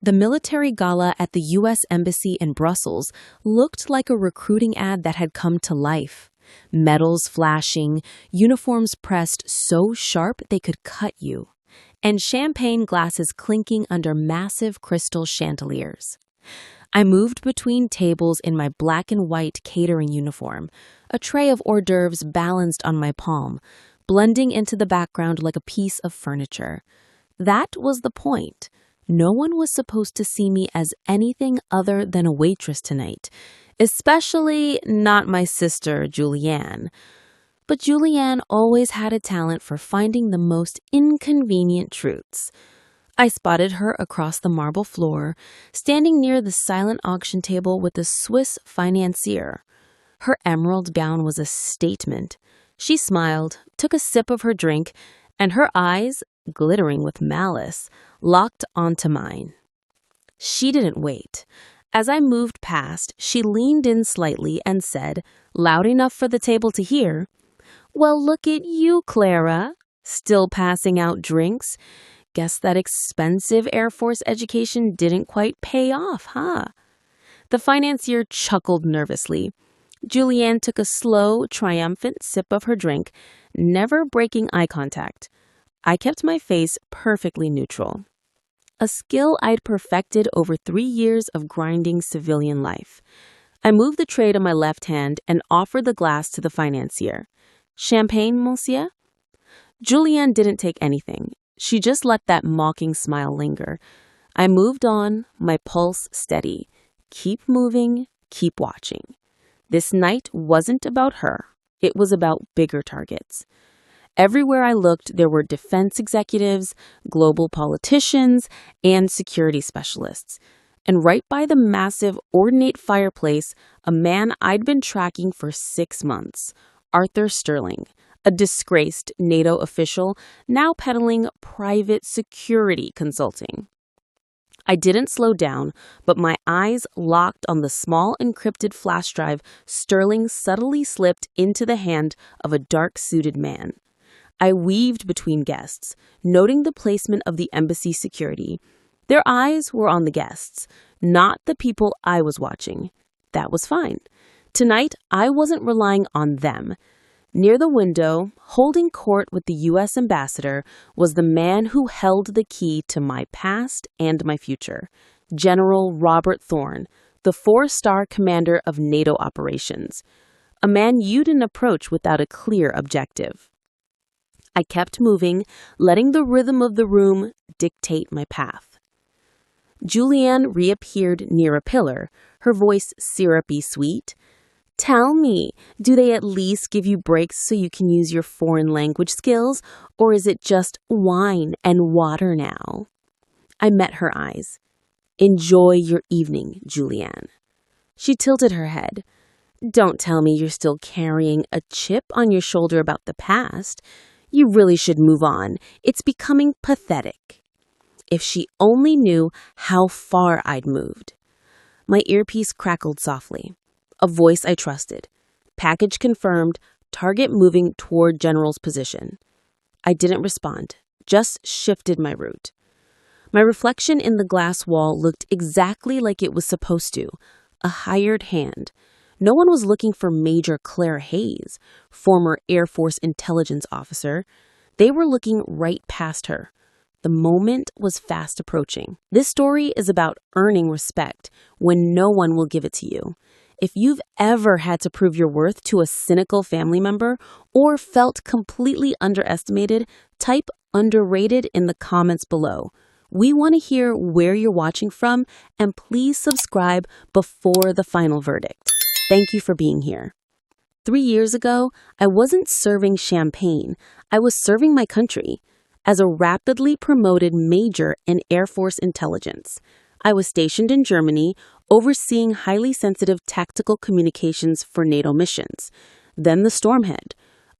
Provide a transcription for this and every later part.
The military gala at the U.S. Embassy in Brussels looked like a recruiting ad that had come to life. Medals flashing, uniforms pressed so sharp they could cut you, and champagne glasses clinking under massive crystal chandeliers. I moved between tables in my black and white catering uniform, a tray of hors d'oeuvres balanced on my palm, blending into the background like a piece of furniture. That was the point. No one was supposed to see me as anything other than a waitress tonight, especially not my sister, Julianne. But Julianne always had a talent for finding the most inconvenient truths. I spotted her across the marble floor, standing near the silent auction table with a Swiss financier. Her emerald gown was a statement. She smiled, took a sip of her drink, and her eyes, glittering with malice, locked onto mine. She didn't wait. As I moved past, she leaned in slightly and said, loud enough for the table to hear, "Well, look at you, Clara. Still passing out drinks? Guess that expensive Air Force education didn't quite pay off, huh?" The financier chuckled nervously. Julianne took a slow, triumphant sip of her drink, never breaking eye contact. I kept my face perfectly neutral. A skill I'd perfected over 3 years of grinding civilian life. I moved the tray to my left hand and offered the glass to the financier. "Champagne, monsieur?" Julianne didn't take anything. She just let that mocking smile linger. I moved on, my pulse steady. Keep moving, keep watching. This night wasn't about her. It was about bigger targets. Everywhere I looked, there were defense executives, global politicians, and security specialists. And right by the massive, ornate fireplace, a man I'd been tracking for 6 months, Arthur Sterling, a disgraced NATO official now peddling private security consulting. I didn't slow down, but my eyes locked on the small encrypted flash drive Sterling subtly slipped into the hand of a dark-suited man. I weaved between guests, noting the placement of the embassy security. Their eyes were on the guests, not the people I was watching. That was fine. Tonight, I wasn't relying on them. Near the window, holding court with the U.S. ambassador, was the man who held the key to my past and my future, General Robert Thorne, the 4-star commander of NATO operations, a man you didn't approach without a clear objective. I kept moving, letting the rhythm of the room dictate my path. Julianne reappeared near a pillar, her voice syrupy sweet. "Tell me, do they at least give you breaks so you can use your foreign language skills, or is it just wine and water now?" I met her eyes. "Enjoy your evening, Julianne." She tilted her head. "Don't tell me you're still carrying a chip on your shoulder about the past. You really should move on. It's becoming pathetic." If she only knew how far I'd moved. My earpiece crackled softly. A voice I trusted. Package confirmed, target moving toward General's position. I didn't respond, just shifted my route. My reflection in the glass wall looked exactly like it was supposed to, a hired hand. No one was looking for Major Clara Hayes, former Air Force intelligence officer. They were looking right past her. The moment was fast approaching. This story is about earning respect when no one will give it to you. If you've ever had to prove your worth to a cynical family member or felt completely underestimated, type underrated in the comments below. We want to hear where you're watching from, and please subscribe before the final verdict. Thank you for being here. 3 years ago, I wasn't serving champagne. I was serving my country. As a rapidly promoted major in Air Force intelligence, I was stationed in Germany, overseeing highly sensitive tactical communications for NATO missions. Then the storm hit.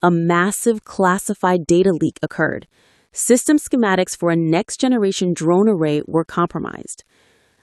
A massive classified data leak occurred. System schematics for a next-generation drone array were compromised.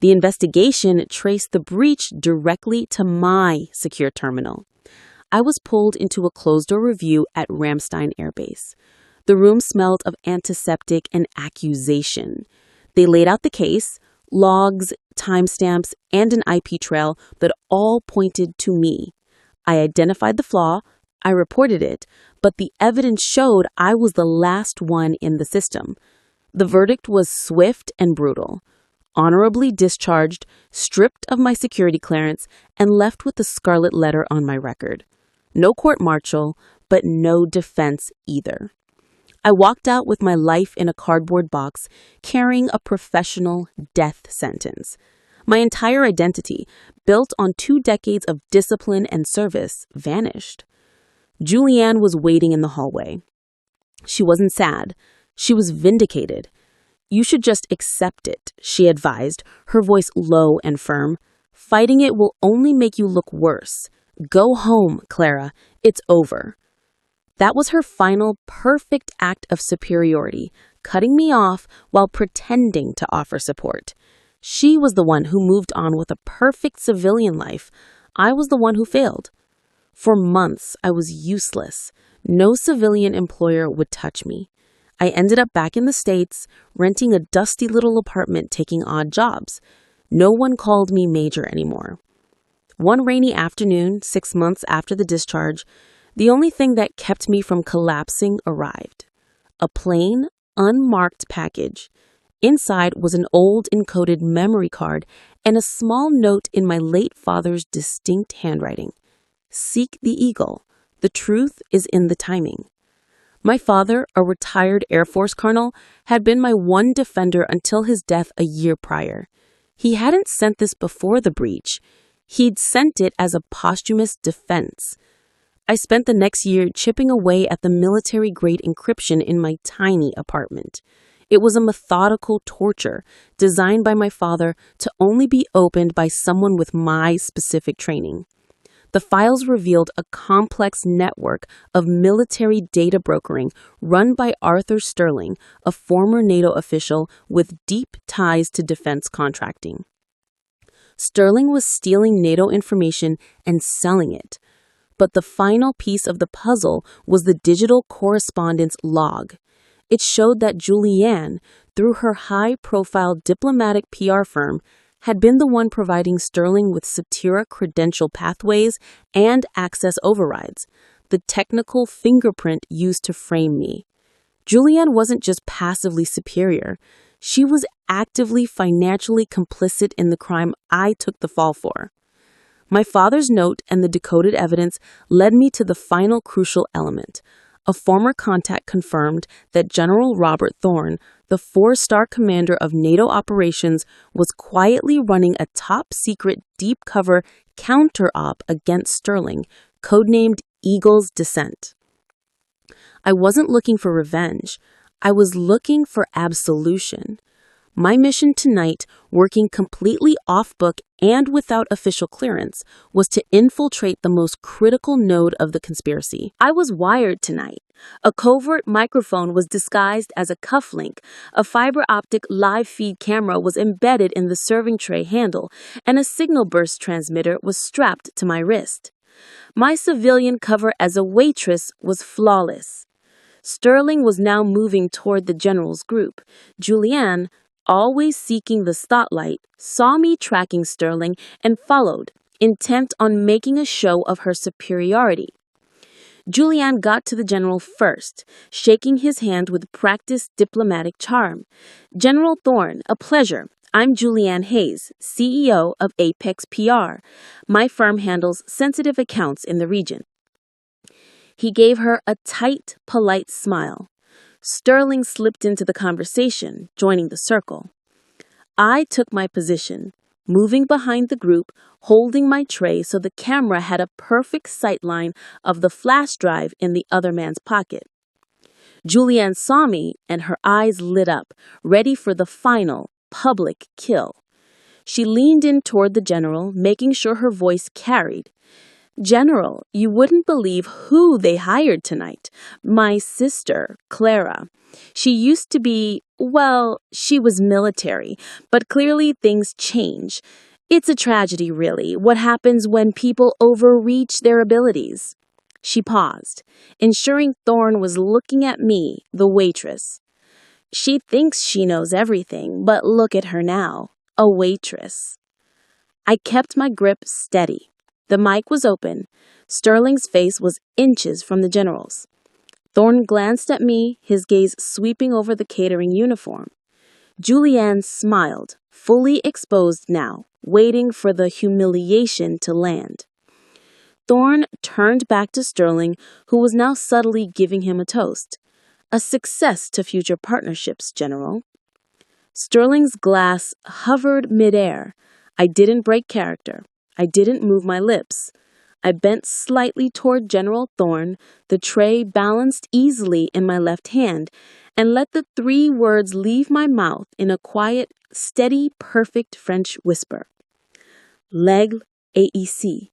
The investigation traced the breach directly to my secure terminal. I was pulled into a closed-door review at Ramstein Air Base. The room smelled of antiseptic and accusation. They laid out the case, logs, timestamps, and an IP trail that all pointed to me. I identified the flaw, I reported it, but the evidence showed I was the last one in the system. The verdict was swift and brutal. Honorably discharged, stripped of my security clearance, and left with the scarlet letter on my record. No court-martial, but no defense either. I walked out with my life in a cardboard box, carrying a professional death sentence. My entire identity, built on 2 decades of discipline and service, vanished. Julianne was waiting in the hallway. She wasn't sad. She was vindicated. "You should just accept it," she advised, her voice low and firm. "Fighting it will only make you look worse. Go home, Clara. It's over." That was her final perfect act of superiority, cutting me off while pretending to offer support. She was the one who moved on with a perfect civilian life. I was the one who failed. For months, I was useless. No civilian employer would touch me. I ended up back in the States, renting a dusty little apartment, taking odd jobs. No one called me major anymore. One rainy afternoon, 6 months after the discharge, the only thing that kept me from collapsing arrived. A plain, unmarked package. Inside was an old encoded memory card and a small note in my late father's distinct handwriting. "Seek the eagle. The truth is in the timing." My father, a retired Air Force colonel, had been my one defender until his death a year prior. He hadn't sent this before the breach. He'd sent it as a posthumous defense. I spent the next year chipping away at the military-grade encryption in my tiny apartment. It was a methodical torture designed by my father to only be opened by someone with my specific training. The files revealed a complex network of military data brokering run by Arthur Sterling, a former NATO official with deep ties to defense contracting. Sterling was stealing NATO information and selling it. But the final piece of the puzzle was the digital correspondence log. It showed that Julianne, through her high-profile diplomatic PR firm, had been the one providing Sterling with Satira credential pathways and access overrides, the technical fingerprint used to frame me. Julianne wasn't just passively superior. She was actively financially complicit in the crime I took the fall for. My father's note and the decoded evidence led me to the final crucial element. A former contact confirmed that General Robert Thorne, the 4-star commander of NATO operations, was quietly running a top-secret deep-cover counter-op against Sterling, codenamed Eagle's Descent. I wasn't looking for revenge. I was looking for absolution. My mission tonight, working completely off-book and without official clearance, was to infiltrate the most critical node of the conspiracy. I was wired tonight. A covert microphone was disguised as a cufflink, a fiber-optic live feed camera was embedded in the serving tray handle, and a signal burst transmitter was strapped to my wrist. My civilian cover as a waitress was flawless. Sterling was now moving toward the general's group. Julianne, always seeking the spotlight, saw me tracking Sterling and followed, intent on making a show of her superiority. Julianne got to the general first, shaking his hand with practiced diplomatic charm. "General Thorne, a pleasure. I'm Julianne Hayes, CEO of Apex PR. My firm handles sensitive accounts in the region." He gave her a tight, polite smile. Sterling slipped into the conversation, joining the circle. I took my position, moving behind the group, holding my tray so the camera had a perfect sightline of the flash drive in the other man's pocket. Julianne saw me, and her eyes lit up, ready for the final, public kill. She leaned in toward the general, making sure her voice carried. "General, you wouldn't believe who they hired tonight. My sister, Clara. She used to be, well, she was military, but clearly things change. It's a tragedy, really, what happens when people overreach their abilities." She paused, ensuring Thorne was looking at me, the waitress. "She thinks she knows everything, but look at her now. a waitress. I kept my grip steady. The mic was open. Sterling's face was inches from the general's. Thorne glanced at me, his gaze sweeping over the catering uniform. Julianne smiled, fully exposed now, waiting for the humiliation to land. Thorne turned back to Sterling, who was now subtly giving him a toast. A success to future partnerships, General. Sterling's glass hovered midair. I didn't break character. I didn't move my lips. I bent slightly toward General Thorne, the tray balanced easily in my left hand, and let the 3 words leave my mouth in a quiet, steady, perfect French whisper. L'aigle est ici.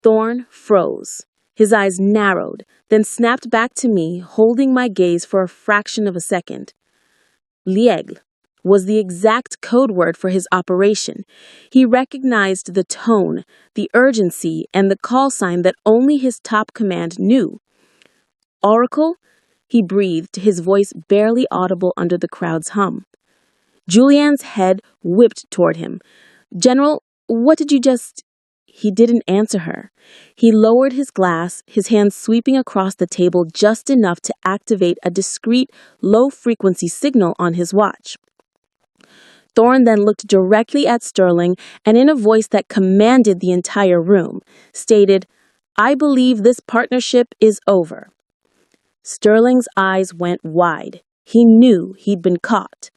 Thorne froze. His eyes narrowed, then snapped back to me, holding my gaze for a fraction of a second. L'aigle was the exact code word for his operation. He recognized the tone, the urgency, and the call sign that only his top command knew. Oracle? He breathed, his voice barely audible under the crowd's hum. Julianne's head whipped toward him. General, what did you just... He didn't answer her. He lowered his glass, his hand sweeping across the table just enough to activate a discreet, low-frequency signal on his watch. Thorne then looked directly at Sterling and in a voice that commanded the entire room, stated, I believe this partnership is over. Sterling's eyes went wide. He knew he'd been caught.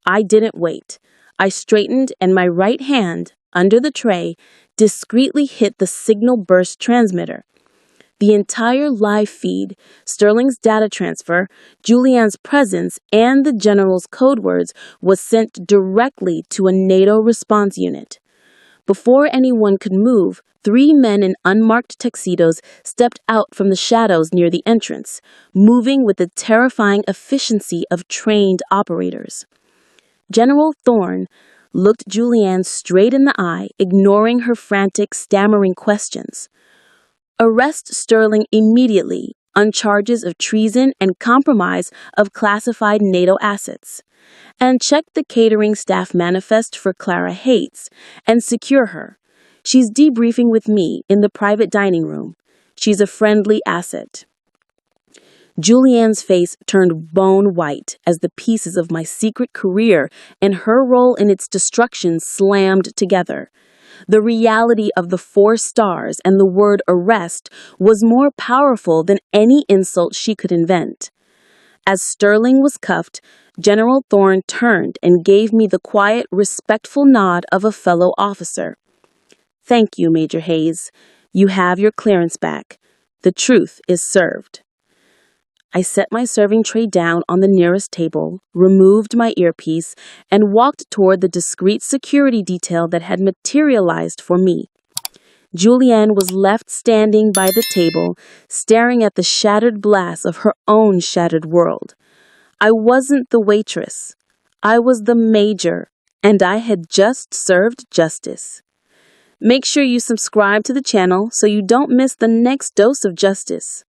I didn't wait. I straightened and my right hand, under the tray, discreetly hit the signal burst transmitter. The entire live feed, Sterling's data transfer, Julianne's presence, and the general's code words was sent directly to a NATO response unit. Before anyone could move, 3 men in unmarked tuxedos stepped out from the shadows near the entrance, moving with the terrifying efficiency of trained operators. General Thorne looked Julianne straight in the eye, ignoring her frantic, stammering questions. Arrest Sterling immediately on charges of treason and compromise of classified NATO assets. And check the catering staff manifest for Clara Hayes and secure her. She's debriefing with me in the private dining room. She's a friendly asset. Julianne's face turned bone white as the pieces of my secret career and her role in its destruction slammed together. The reality of the 4 stars and the word arrest was more powerful than any insult she could invent. As Sterling was cuffed, General Thorne turned and gave me the quiet, respectful nod of a fellow officer. Thank you, Major Hayes. You have your clearance back. The truth is served. I set my serving tray down on the nearest table, removed my earpiece, and walked toward the discreet security detail that had materialized for me. Julianne was left standing by the table, staring at the shattered glass of her own shattered world. I wasn't the waitress. I was the major, and I had just served justice. Make sure you subscribe to the channel so you don't miss the next dose of justice.